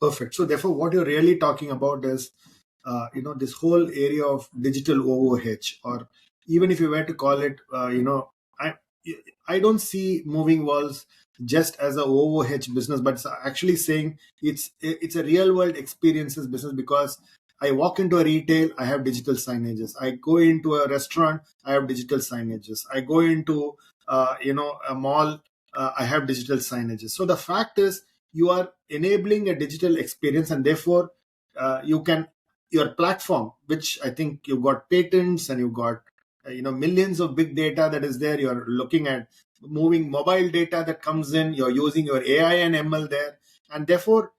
Perfect. So therefore, what you're really talking about is, this whole area of digital OOH, or even if you were to call it, I I don't see moving walls just as a OOH business, but it's actually saying it's a real world experiences business, because I walk into a retail, I have digital signages. I go into a restaurant, I have digital signages. I go into a mall, I have digital signages. So the fact is, you are enabling a digital experience, and therefore your platform, which I think you've got patents and you've got millions of big data that is there. You're looking at moving mobile data that comes in, you're using your AI and ML there, and therefore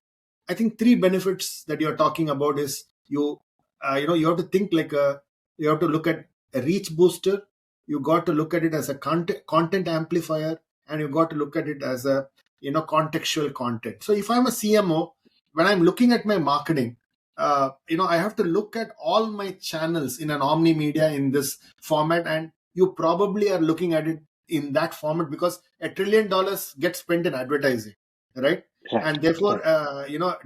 I think three benefits that you're talking about is you have to think you have to look at a reach booster, you got to look at it as a content amplifier, and you got to look at it as a contextual content. So if I'm a CMO, when I'm looking at my marketing, I have to look at all my channels in an omni-media in this format, and you probably are looking at it in that format because $1 trillion gets spent in advertising, right? And therefore,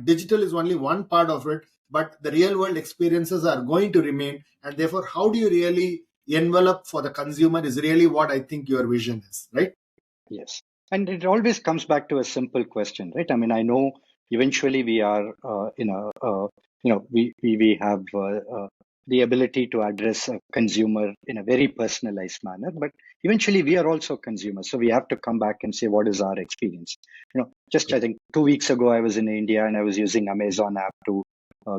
digital is only one part of it, but the real world experiences are going to remain. And therefore, how do you really envelop for the consumer is really what I think your vision is, right? Yes. And it always comes back to a simple question, right? I mean, I know eventually we are, we have the ability to address a consumer in a very personalized manner, but eventually we are also consumers. So we have to come back and say, what is our experience? Just I think 2 weeks ago, I was in India and I was using Amazon app to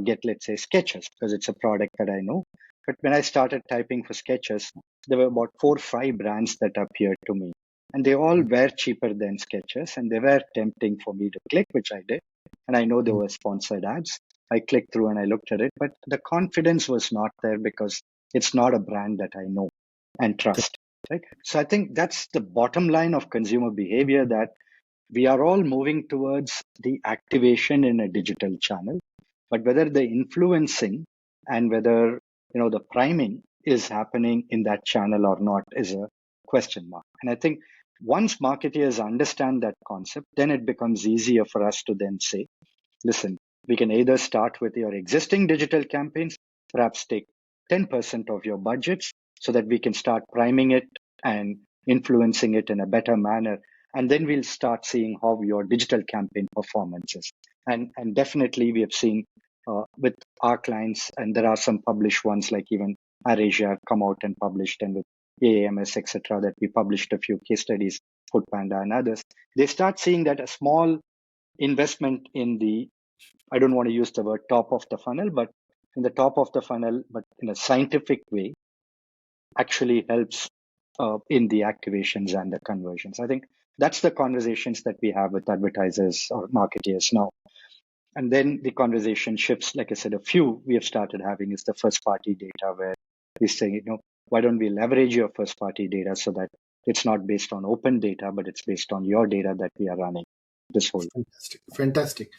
get, let's say, sketches, because it's a product that I know. But when I started typing for sketches, there were about 4 or 5 brands that appeared to me. And they all were cheaper than sketches, and they were tempting for me to click, which I did. And I know there were sponsored ads. I clicked through and I looked at it, but the confidence was not there because it's not a brand that I know and trust, right? So I think that's the bottom line of consumer behavior, that we are all moving towards the activation in a digital channel, but whether the influencing and whether, the priming is happening in that channel or not is a question mark. And I think once marketers understand that concept, then it becomes easier for us to then say, listen, we can either start with your existing digital campaigns, perhaps take 10% of your budgets so that we can start priming it and influencing it in a better manner. And then we'll start seeing how your digital campaign performance is. And definitely we have seen with our clients, and there are some published ones like even AirAsia have come out and published, and with AAMS, etc., that we published a few case studies, Foodpanda and others. They start seeing that a small investment in the, I don't want to use the word top of the funnel, but in the top of the funnel, but in a scientific way, actually helps in the activations and the conversions. I think that's the conversations that we have with advertisers or marketers now. And then the conversation shifts, like I said, a few we have started having is the first party data, where we say, why don't we leverage your first party data so that it's not based on open data, but it's based on your data that we are running this whole. Fantastic.